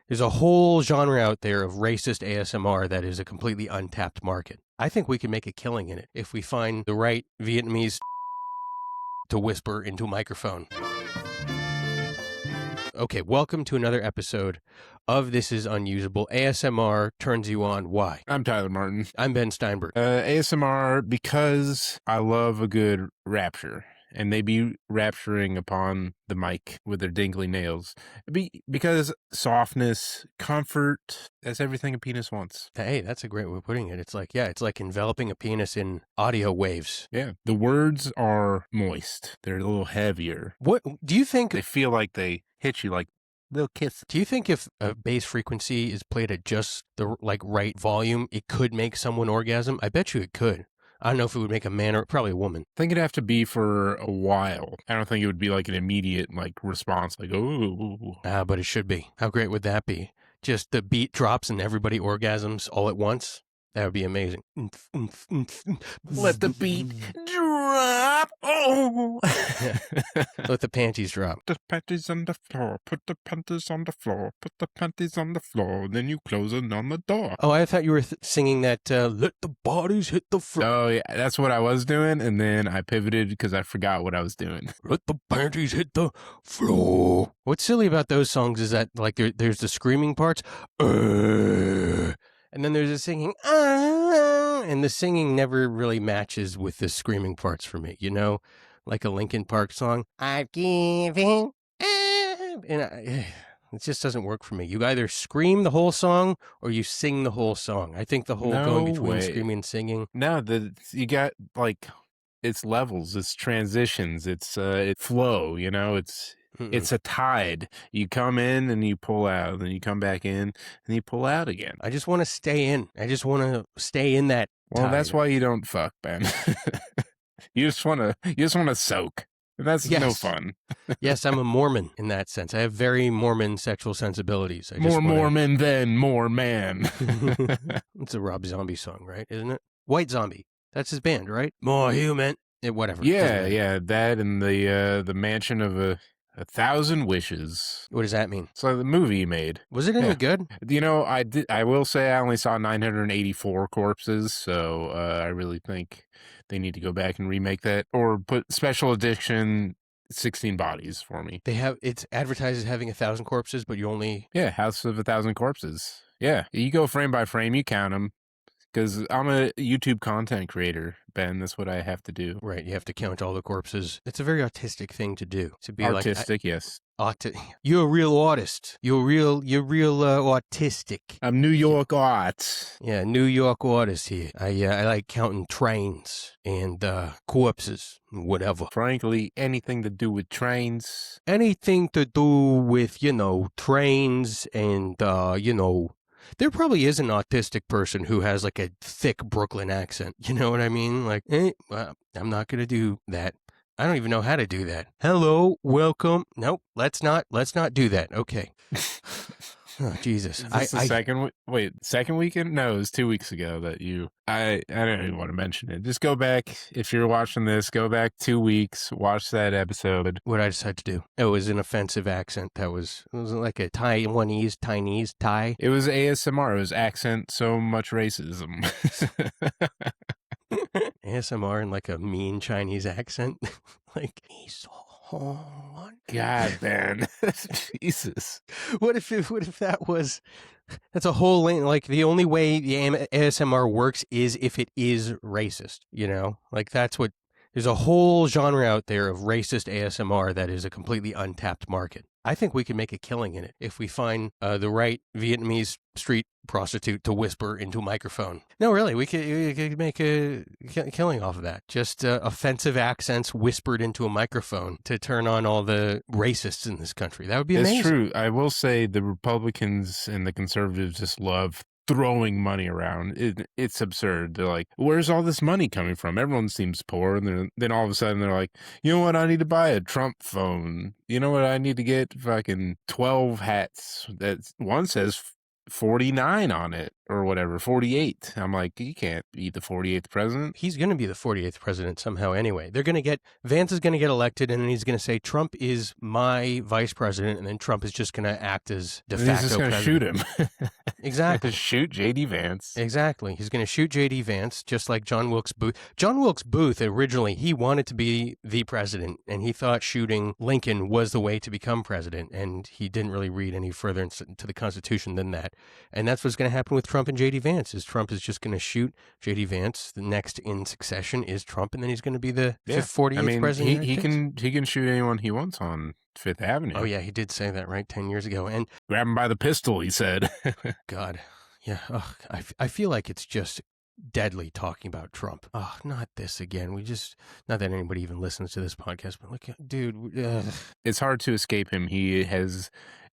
There's a whole genre out there of racist ASMR that is a completely untapped market. I think we can make a killing in it if we find the right Vietnamese to whisper into a microphone. Okay, welcome to another episode of This Is Unusable. ASMR turns you on. Why? I'm Tyler Martin. I'm Ben Steinberg. ASMR because I love a good rapture. And they be rapturing upon the mic with their dingly nails. Because softness, comfort, that's everything a penis wants. Hey, that's a great way of putting it. It's like enveloping a penis in audio waves. Yeah. The words are moist. They're a little heavier. What do you think? They feel like they hit you like little kiss. Do you think if a bass frequency is played at just the right volume, it could make someone orgasm? I bet you it could. I don't know if it would make a man or probably a woman. I think it'd have to be for a while. I don't think it would be like an immediate response, like, ooh. But it should be. How great would that be? Just the beat drops and everybody orgasms all at once? That would be amazing. Let the beat drop. Oh. Let the panties drop. Put the panties on the floor. Put the panties on the floor. Put the panties on the floor. Then you close it on the door. Oh, I thought you were singing that, let the bodies hit the floor. Oh, yeah. That's what I was doing. And then I pivoted because I forgot what I was doing. Let the panties hit the floor. What's silly about those songs is that, there's the screaming parts. And then there's the singing, and the singing never really matches with the screaming parts for me, like a Linkin Park song. I've given up. And it just doesn't work for me. You either scream the whole song or you sing the whole song. I think the whole going between screaming and singing. No, you got it's levels, it's transitions, it's flow, It's a tide. You come in and you pull out, and then you come back in and you pull out again. I just want to stay in. I just want to stay in that Well, tide. that's why you don't fuck, Ben. You just want to soak. That's no fun. Yes, I'm a Mormon in that sense. I have very Mormon sexual sensibilities. Mormon than more man. It's a Rob Zombie song, right? Isn't it? White Zombie. That's his band, right? More human. Whatever. Yeah. That and the mansion of a 1,000 wishes. What does that mean? So the movie he made. Was it any good? I will say I only saw 984 corpses, so I really think they need to go back and remake that or put special edition 16 bodies for me. It's advertised as having 1,000 corpses, but you only... Yeah, House of 1,000 Corpses. Yeah, you go frame by frame, you count them. Because I'm a YouTube content creator, Ben. That's what I have to do. Right, you have to count all the corpses. It's a very autistic thing to do. To be artistic, yes. You're a real artist. You're real autistic. I'm New York arts. Yeah, New York artist here. I like counting trains and corpses, whatever. Frankly, anything to do with trains. Anything to do with, trains and, there probably is an autistic person who has a thick Brooklyn accent. You know what I mean? I'm not going to do that. I don't even know how to do that. Hello, welcome. Nope, let's not do that. Okay. Oh, Jesus. Is this the second weekend? No, it was 2 weeks ago that I don't even want to mention it. Just go back. If you're watching this, go back 2 weeks, watch that episode. What did I decide to do? It was an offensive accent. It was like a Taiwanese, Thai. It was ASMR. It was accent, so much racism. ASMR in a mean Chinese accent. He's so hard. God, man. Jesus. What if that was... That's a whole lane. The only way the ASMR works is if it is racist, That's what... There's a whole genre out there of racist ASMR that is a completely untapped market. I think we can make a killing in it if we find the right Vietnamese street prostitute to whisper into a microphone. No, really, we could make a killing off of that. Just offensive accents whispered into a microphone to turn on all the racists in this country. That would be amazing. It's true. I will say the Republicans and the conservatives just love throwing money around. It's absurd. They're like, where's all this money coming from? Everyone seems poor. And then all of a sudden they're like, you know what? I need to buy a Trump phone. You know what? I need to get fucking 12 hats. That one says 49 on it. or whatever, 48. I'm like, you can't be the 48th president. He's going to be the 48th president somehow anyway. Vance is going to get elected, and then he's going to say, Trump is my vice president, and then Trump is just going to act as de facto He's just going to shoot him. Exactly. Shoot J.D. Vance. Exactly. He's going to shoot J.D. Vance, just like John Wilkes Booth. John Wilkes Booth, originally, he wanted to be the president, and he thought shooting Lincoln was the way to become president, and he didn't really read any further into the Constitution than that. And that's what's going to happen with Trump and J.D. Vance, is Trump is just going to shoot J.D. Vance. The next in succession is Trump, and then he's going to be the 48th president. He can shoot anyone he wants on Fifth Avenue. Oh, yeah, he did say that, right, 10 years ago. And grab him by the pistol, he said. God, yeah. Oh, I feel like it's just deadly talking about Trump. Oh, not this again. Not that anybody even listens to this podcast, but like, dude. It's hard to escape him. He has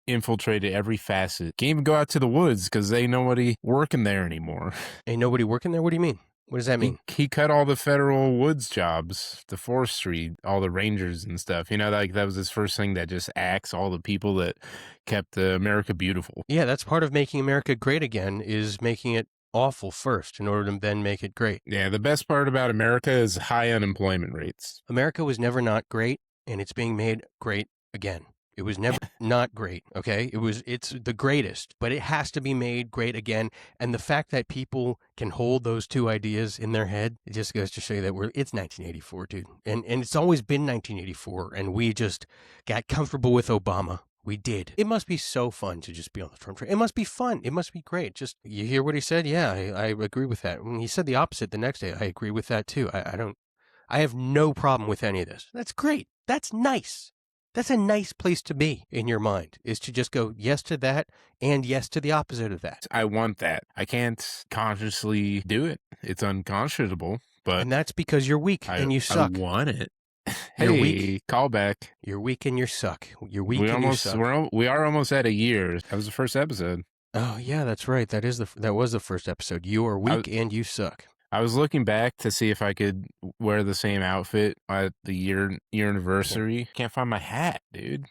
infiltrated every facet. Can't even go out to the woods because ain't nobody working there anymore. Ain't nobody working there? What do you mean? What does that mean? He cut all the federal woods jobs, the forestry, all the rangers and stuff. Like that was his first thing, that just axed all the people that kept America beautiful. Yeah, that's part of making America great again, is making it awful first in order to then make it great. Yeah, the best part about America is high unemployment rates. America was never not great, and it's being made great again. It was never not great, okay? It's the greatest, but it has to be made great again. And the fact that people can hold those two ideas in their head, it just goes to show you that it's 1984, dude. And it's always been 1984, and we just got comfortable with Obama. We did. It must be so fun to just be on the Trump train. It must be fun. It must be great. Just, you hear what he said? Yeah, I agree with that. When he said the opposite the next day, I agree with that too. I have no problem with any of this. That's great. That's nice. That's a nice place to be in your mind, is to just go yes to that and yes to the opposite of that. I want that. I can't consciously do it. It's unconscionable, but... And that's because you're weak and you suck. I want it. You're hey, weak. Call back. You're weak and you suck. You're weak and you suck. We are almost at a year. That was the first episode. Oh, yeah, that's right. That was the first episode. You are weak and you suck. I was looking back to see if I could wear the same outfit at the year anniversary. Can't find my hat, dude.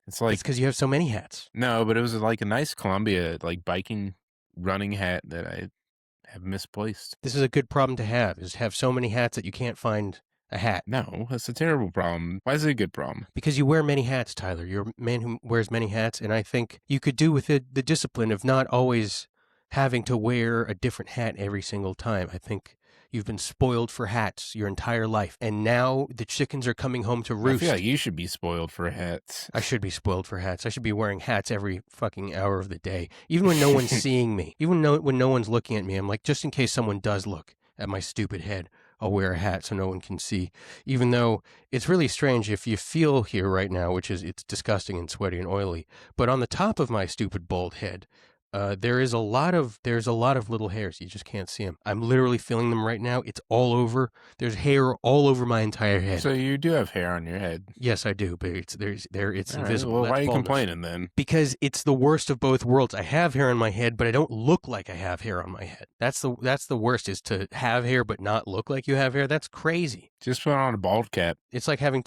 It's because you have so many hats. No, but it was like a nice Columbia, like biking, running hat that I have misplaced. This is a good problem to have so many hats that you can't find a hat. No, that's a terrible problem. Why is it a good problem? Because you wear many hats, Tyler. You're a man who wears many hats, and I think you could do with the discipline of not always having to wear a different hat every single time. I think you've been spoiled for hats your entire life, and now the chickens are coming home to roost. I feel like you should be spoiled for hats. I should be spoiled for hats. I should be wearing hats every fucking hour of the day, even when no one's seeing me. Even when no one's looking at me, I'm like, just in case someone does look at my stupid head, I'll wear a hat so no one can see. Even though it's really strange if you feel here right now, which is it's disgusting and sweaty and oily, but on the top of my stupid bald head, there's a lot of little hairs. You just can't see them. I'm literally feeling them right now. It's all over. There's hair all over my entire head. So you do have hair on your head. Yes, I do, but it's invisible. Well, That's why are you baldness. complaining then? Because it's the worst of both worlds. I have hair on my head, but I don't look like I have hair on my head. That's the worst, is to have hair but not look like you have hair. That's crazy. Just put on a bald cap. It's like having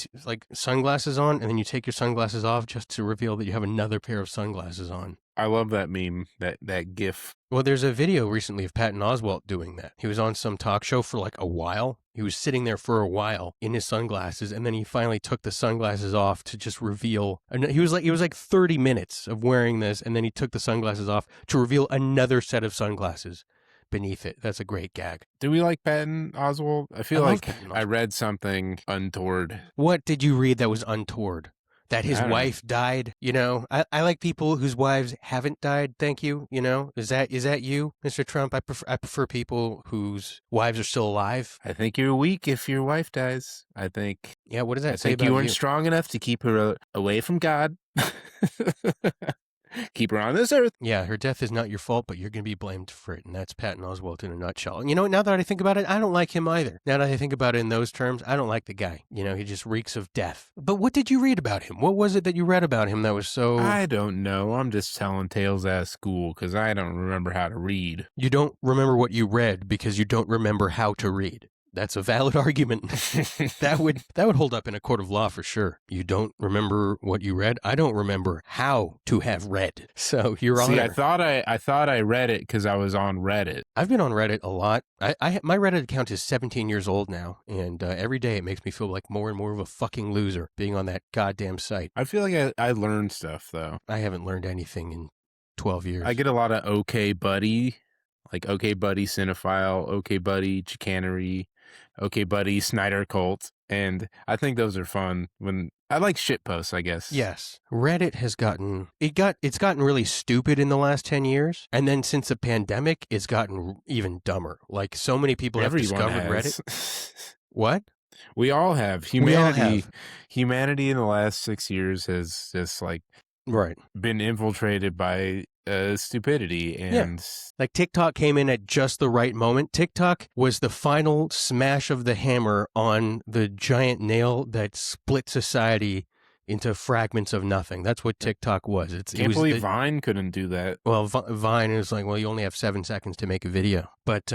sunglasses on, and then you take your sunglasses off just to reveal that you have another pair of sunglasses on. I love that meme, that GIF. Well, there's a video recently of Patton Oswalt doing that. He was on some talk show for like a while. He was sitting there for a while in his sunglasses, and then he finally took the sunglasses off to just reveal. It was like 30 minutes of wearing this, and then he took the sunglasses off to reveal another set of sunglasses beneath it. That's a great gag. Do we like Patton Oswalt? I feel like I read something untoward. What did you read that was untoward? That his wife died, I like people whose wives haven't died. Thank you. Is that you, Mr. Trump? I prefer people whose wives are still alive. I think you're weak if your wife dies. I think. Yeah. What does that say about you? Weren't strong enough to keep her away from God. Keep her on this earth. Yeah, her death is not your fault, but you're going to be blamed for it. And that's Patton Oswalt in a nutshell. And now that I think about it, I don't like him either. Now that I think about it in those terms, I don't like the guy. He just reeks of death. But what did you read about him? What was it that you read about him that was so... I don't know. I'm just telling tales out of school because I don't remember how to read. You don't remember what you read because you don't remember how to read. That's a valid argument. That would hold up in a court of law for sure. You don't remember what you read? I don't remember how to have read. So, Your See, Honor. I thought I read it because I was on Reddit. I've been on Reddit a lot. My Reddit account is 17 years old now, and every day it makes me feel like more and more of a fucking loser being on that goddamn site. I feel like I learned stuff, though. I haven't learned anything in 12 years. I get a lot of OK Buddy, like OK Buddy Cinephile, OK Buddy Chicanery, OK Buddy Snyder Cult, and I think those are fun. When I like shit posts, I guess. Yes, Reddit has gotten really stupid in the last 10 years, and then since the pandemic, it's gotten even dumber. Like so many people have discovered Reddit. What? We all have. Humanity in the last 6 years has just like been infiltrated by stupidity, and like TikTok came in at just the right moment. TikTok was the final smash of the hammer on the giant nail that split society into fragments of nothing. That's what TikTok was. Can't believe Vine couldn't do that. Well, Vine is like, well, you only have 7 seconds to make a video, but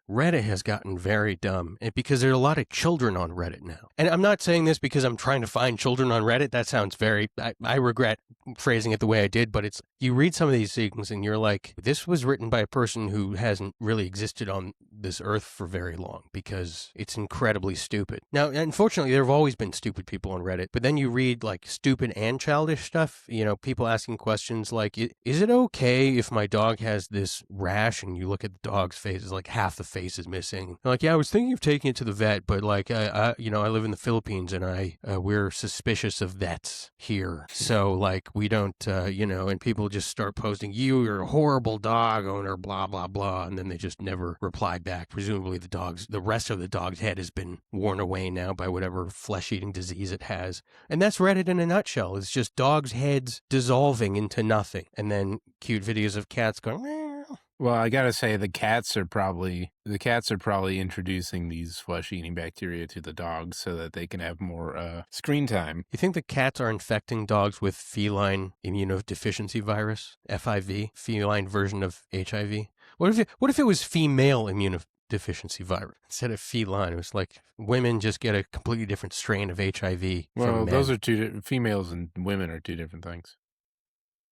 Reddit has gotten very dumb because there are a lot of children on Reddit now. And I'm not saying this because I'm trying to find children on Reddit. That sounds I regret phrasing it the way I did, but it's, you read some of these things and you're like, this was written by a person who hasn't really existed on this earth for very long because it's incredibly stupid. Now, unfortunately, there have always been stupid people on Reddit, but then you read like stupid and childish stuff, people asking questions like, is it okay if my dog has this rash? And you look at the dog's face, it's like half the face is missing. They're like, yeah, I was thinking of taking it to the vet, but like, I live in the Philippines and we're suspicious of vets here. So like, we don't, and people just start posting, you're a horrible dog owner, blah, blah, blah. And then they just never replied back. Presumably the rest of the dog's head has been worn away now by whatever flesh-eating disease it has. And that's Reddit in a nutshell. It's just dogs' heads dissolving into nothing. And then cute videos of cats going, meow. Well, I gotta say the cats are probably introducing these flesh-eating bacteria to the dogs so that they can have more screen time. You think the cats are infecting dogs with feline immunodeficiency virus, FIV, feline version of HIV? What if it was female immunodeficiency virus instead of feline? It was like women just get a completely different strain of HIV. Well, those are females and women are two different things.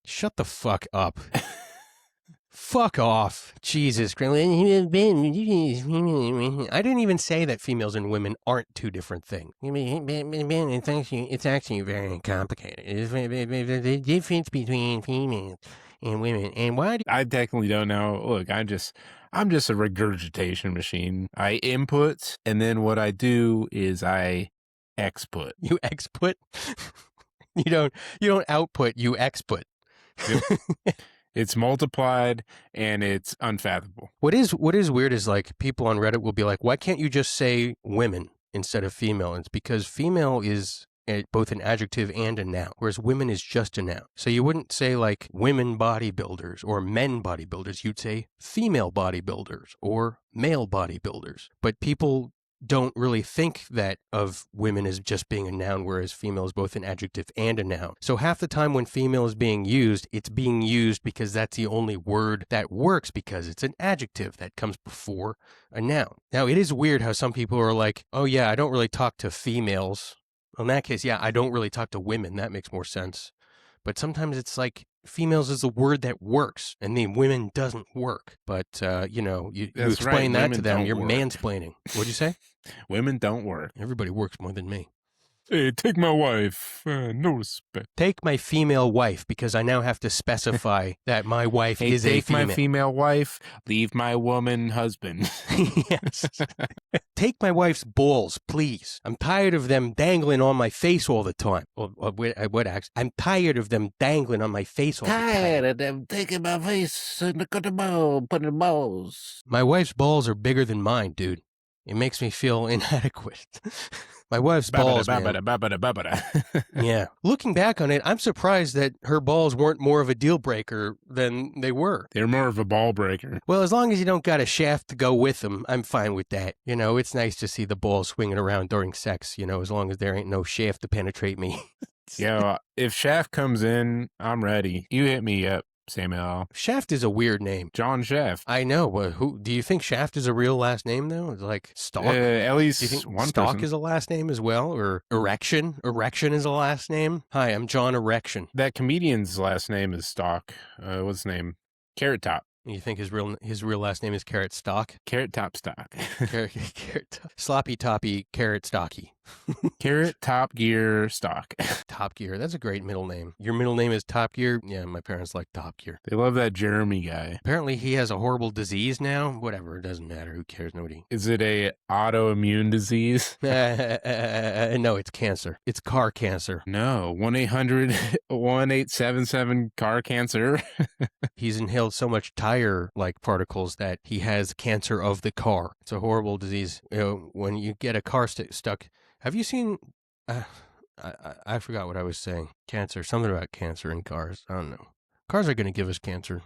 Shut the fuck up. Fuck off. Jesus Christ. I didn't even say that females and women aren't two different things. It's actually very complicated. The difference between females and women. And why I technically don't know. Look, I'm just a regurgitation machine. I input, and then what I do is I exput. You exput? You don't output, you exput. Yep. It's multiplied and it's unfathomable. What is weird is like people on Reddit will be like, why can't you just say women instead of female? And it's because female is both an adjective and a noun, whereas women is just a noun. So you wouldn't say like women bodybuilders or men bodybuilders. You'd say female bodybuilders or male bodybuilders. But people don't really think that of women as just being a noun, whereas female is both an adjective and a noun. So half the time when female is being used, it's being used because that's the only word that works because it's an adjective that comes before a noun. Now, it is weird how some people are like, oh yeah, I don't really talk to females. In that case, yeah, I don't really talk to women. That makes more sense. But sometimes it's like females is a word that works and the women doesn't work. But, you explain that to them, you're mansplaining. What'd you say? Women don't work. Everybody works more than me. Hey, take my wife. No respect. Take my female wife because I now have to specify that my wife is a female. Take my female wife. Leave my woman husband. Yes. Take my wife's balls, please. I'm tired of them dangling on my face all the time. What acts? I'm tired of them dangling on my face all the time. Tired of them taking my face and look at the ball, putting the balls. My wife's balls are bigger than mine, dude. It makes me feel inadequate. My wife's balls, man. Yeah. Looking back on it, I'm surprised that her balls weren't more of a deal breaker than they were. They're more of a ball breaker. Well, as long as you don't got a shaft to go with them, I'm fine with that. It's nice to see the balls swinging around during sex, as long as there ain't no shaft to penetrate me. Yeah, if shaft comes in, I'm ready. You hit me up. Samuel. Shaft is a weird name. John Shaft. I know, but who do you think Shaft is a real last name though? It's like Stalk. At least do you think one Stalk person. is a last name as well, or Erection? Erection is a last name. Hi, I'm John Erection. That comedian's last name is Stalk. What's his name? Carrot Top. You think his real last name is Carrot Stock? Carrot Top Stock. Sloppy Toppy Carrot Stocky. Carrot Top Gear Stock. Top Gear. That's a great middle name. Your middle name is Top Gear? Yeah, my parents like Top Gear. They love that Jeremy guy. Apparently he has a horrible disease now. Whatever, it doesn't matter. Who cares? Nobody. Is it a autoimmune disease? No, it's cancer. It's car cancer. No. 1-800-1877 car cancer. He's inhaled so much tire-like particles that he has cancer of the car. It's a horrible disease. You know, when you get a car stuck. Have you seen? I forgot what I was saying. Cancer. Something about cancer in cars. I don't know. Cars are going to give us cancer.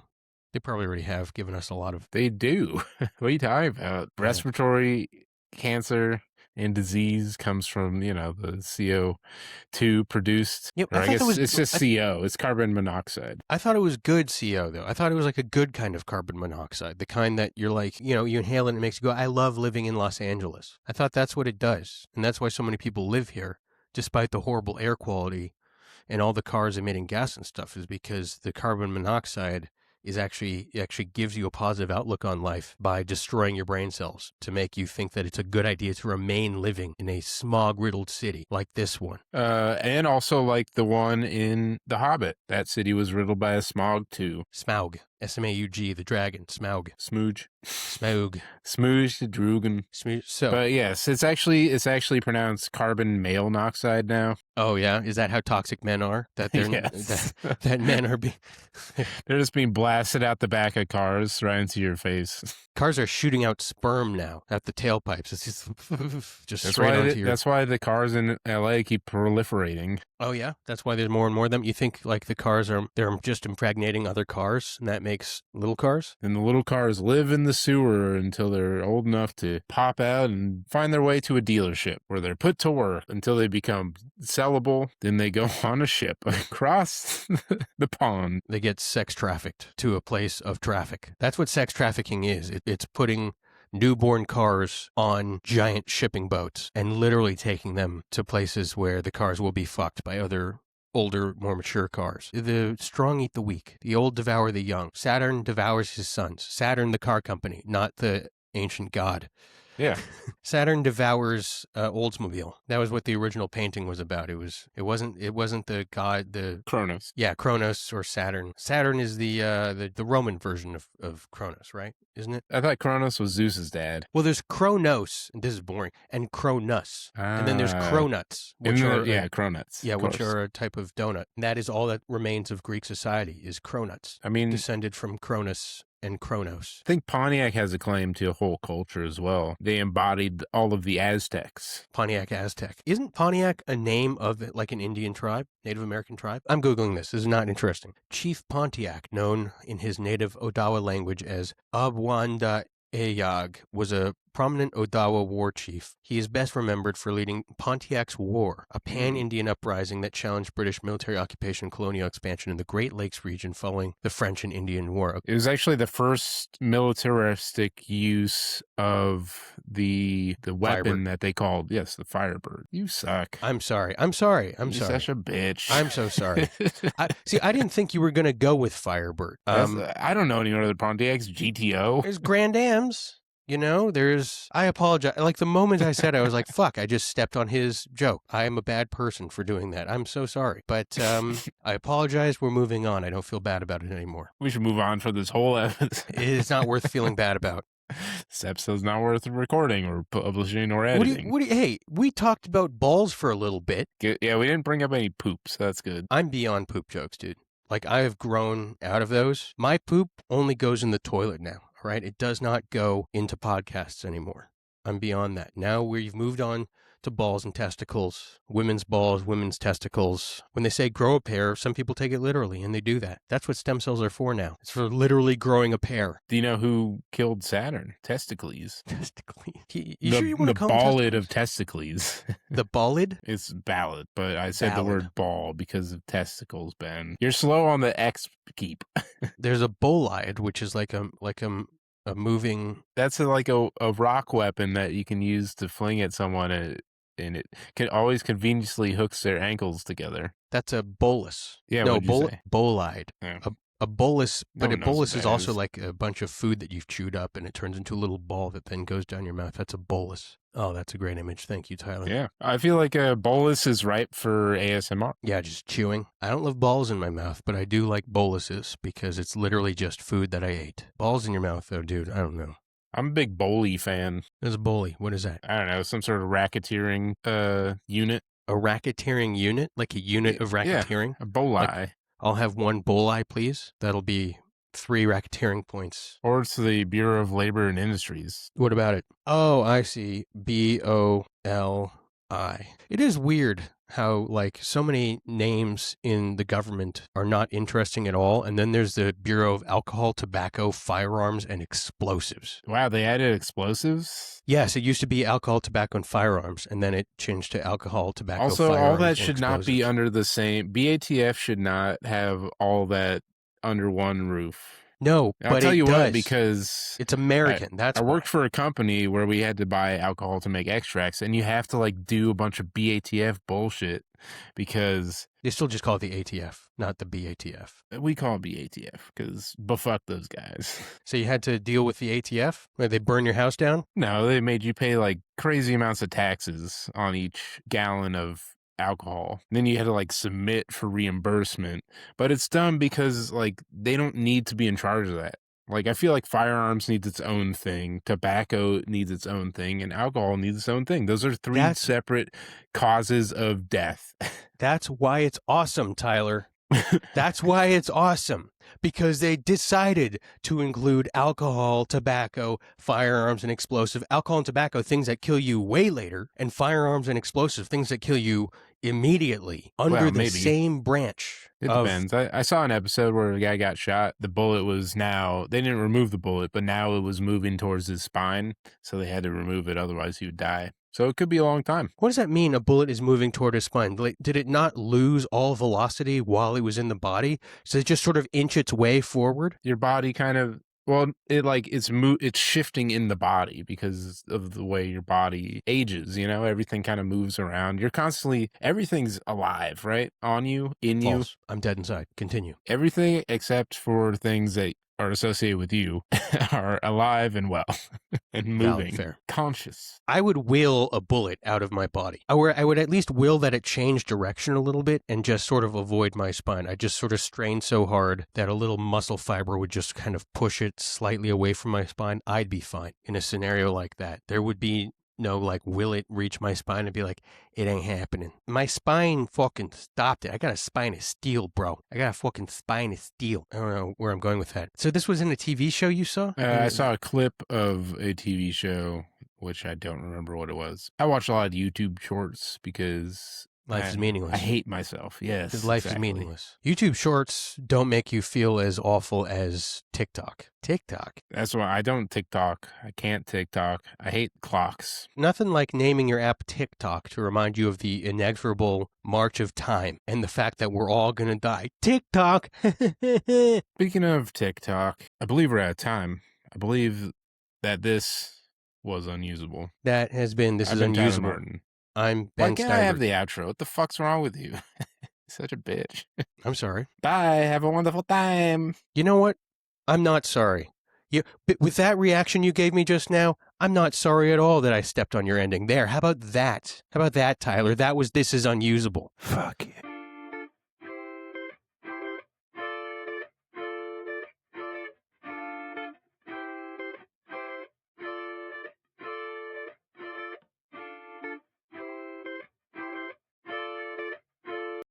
They probably already have given us a lot of. They do. What are you talking about? Respiratory cancer and disease comes from, the CO2 produced. Yep, Or I guess it's just CO. It's carbon monoxide. I thought it was good CO, though. I thought it was like a good kind of carbon monoxide. The kind that you're like, you inhale it and it makes you go, I love living in Los Angeles. I thought that's what it does. And that's why so many people live here, despite the horrible air quality and all the cars emitting gas and stuff, is because the carbon monoxide is actually gives you a positive outlook on life by destroying your brain cells to make you think that it's a good idea to remain living in a smog-riddled city like this one. And also like the one in The Hobbit. That city was riddled by a smog too. Smaug. S-M-A-U-G, the dragon. Smaug. Smooge. Smaug. Smooge the Drugan. So, but yes, it's actually pronounced carbon male monoxide now. Oh yeah, is that how toxic men are? That they're yes. that men are they're just being blasted out the back of cars right into your face. Cars are shooting out sperm now at the tailpipes. It's just that's straight onto your. That's why the cars in LA keep proliferating. Oh yeah, that's why there's more and more of them. You think like the cars they're just impregnating other cars, and that makes little cars? And the little cars live in the sewer until they're old enough to pop out and find their way to a dealership where they're put to work until they become sellable. Then they go on a ship across the pond. They get sex trafficked to a place of traffic. That's what sex trafficking is. It's putting newborn cars on giant shipping boats and literally taking them to places where the cars will be fucked by other older, more mature cars. The strong eat the weak. The old devour the young. Saturn devours his sons. Saturn, the car company, not the ancient god. Yeah. Saturn devours Oldsmobile. That was what the original painting was about. It wasn't the god, the Kronos. Yeah, Kronos or Saturn. Saturn is the Roman version of Kronos, right? Isn't it? I thought Kronos was Zeus's dad. Well, there's Kronos, and this is boring, and Cronus. And then there's Cronuts, which are Cronuts. Yeah, which are a type of donut. And that is all that remains of Greek society is Cronuts. I mean, descended from Cronus and Kronos. I think Pontiac has a claim to a whole culture as well. They embodied all of the Aztecs. Pontiac Aztec. Isn't Pontiac a name of like an Indian tribe, Native American tribe? I'm Googling this. This is not interesting. Chief Pontiac, known in his native Odawa language as Abwanda Ayag, was a prominent Odawa war chief. He is best remembered for leading Pontiac's War, a pan-Indian uprising that challenged British military occupation and colonial expansion in the Great Lakes region following the French and Indian War. It was actually the first militaristic use of the weapon Firebird. that they called, the Firebird. You suck. I'm sorry. You're such a bitch. I'm so sorry. I didn't think you were going to go with Firebird. I don't know any other Pontiacs. GTO. There's Grand Ams. I apologize. Like the moment I said, I was like, fuck, I just stepped on his joke. I am a bad person for doing that. I'm so sorry. But I apologize. We're moving on. I don't feel bad about it anymore. We should move on for this whole episode. It's not worth feeling bad about. This episode's not worth recording or publishing or editing. Hey, we talked about balls for a little bit. Yeah, we didn't bring up any poop, so that's good. I'm beyond poop jokes, dude. Like, I have grown out of those. My poop only goes in the toilet now. Right? It does not go into podcasts anymore. I'm beyond that. Now we've moved on to balls and testicles, women's balls, women's testicles. When they say grow a pair, some people take it literally, and they do that. That's what stem cells are for now. It's for literally growing a pair. Do you know who killed Saturn? Testicles. Testicles. You sure you want to The call them ballad testicles? of testicles. The ballad? It's ballad, but I said Ballad. the word ball because of testicles, Ben. You're slow on the X keep. There's a bolide, which is like a moving. That's like a rock weapon that you can use to fling at someone, and it can always conveniently hooks their ankles together. That's a bolus. Yeah, no, what'd you say? bolide. Yeah. A bolus, No but a one knows bolus what is that also is. like a bunch of food that you've chewed up, and it turns into a little ball that then goes down your mouth. That's a bolus. Oh, that's a great image. Thank you, Tyler. Yeah, I feel like a bolus is ripe for ASMR. Yeah, just chewing. I don't love balls in my mouth, but I do like boluses because it's literally just food that I ate. Balls in your mouth, though, dude, I don't know. I'm a big Boley fan. There's a bully. What is that? I don't know, some sort of racketeering unit. A racketeering unit? Like a unit of racketeering? A Boley. Like, I'll have one bolai, please. That'll be 3 racketeering points. Or it's the Bureau of Labor and Industries. What about it? Oh, I see. BOLI. It is weird how, like, so many names in the government are not interesting at all. And then there's the Bureau of Alcohol, Tobacco, Firearms, and Explosives. Wow, they added explosives? Yes, it used to be alcohol, tobacco, and firearms, and then it changed to alcohol, tobacco, Also, firearms, all that and should not be explosives. under the same... BATF should not have all that under one roof. No, I'll but tell it you does. what, because It's American. That's I why. worked for a company where we had to buy alcohol to make extracts, and you have to like do a bunch of BATF bullshit because They still just call it the ATF, not the BATF. we call it BATF because fuck those guys. So you had to deal with the ATF? Where they burn your house down? No, they made you pay like crazy amounts of taxes on each gallon of alcohol. Then you had to like submit for reimbursement. But it's dumb because like they don't need to be in charge of that. Like I feel like firearms needs its own thing, tobacco needs its own thing, and alcohol needs its own thing. Those are 3 separate causes of death. That's why it's awesome, Tyler. That's why it's awesome. Because they decided to include alcohol, tobacco, firearms, and explosive. Alcohol and tobacco, things that kill you way later, and firearms and explosive, things that kill you immediately under the same branch. It depends. I saw an episode where a guy got shot. The bullet was now, they didn't remove the bullet, but now it was moving towards his spine. So they had to remove it. Otherwise he would die. So it could be a long time. What does that mean, a bullet is moving toward his spine? Like, did it not lose all velocity while it was in the body? So it just sort of inch its way forward? Your body kind of, well, it's shifting in the body because of the way your body ages, you know? Everything kind of moves around. You're constantly, everything's alive, right? On you, in False. you. I'm dead inside. Continue. Everything except for things that are associated with you are alive and well and moving. Fair. Conscious. I would will a bullet out of my body. I would at least will that it change direction a little bit and just sort of avoid my spine. I just sort of strain so hard that a little muscle fiber would just kind of push it slightly away from my spine. I'd be fine in a scenario like that. There would be no, like, will it reach my spine and be like, it ain't happening. My spine fucking stopped it. I got a spine of steel, bro. I got a fucking spine of steel. I don't know where I'm going with that. So this was in a TV show you saw? I saw a clip of a TV show, which I don't remember what it was. I watch a lot of YouTube shorts because... Life is meaningless. I hate myself. Yes. Because life is meaningless. YouTube shorts don't make you feel as awful as TikTok. TikTok. That's why I don't TikTok. I can't TikTok. I hate clocks. Nothing like naming your app TikTok to remind you of the inexorable march of time and the fact that we're all going to die. TikTok. Speaking of TikTok, I believe we're out of time. I believe that this was unusable. That has been This Is Unusable. I'm Ben Why can't I have the outro? What the fuck's wrong with you? Such a bitch. I'm sorry. Bye. Have a wonderful time. You know what? I'm not sorry. But with that reaction you gave me just now, I'm not sorry at all that I stepped on your ending there. How about that? How about that, Tyler? That was This Is Unusable. Fuck you.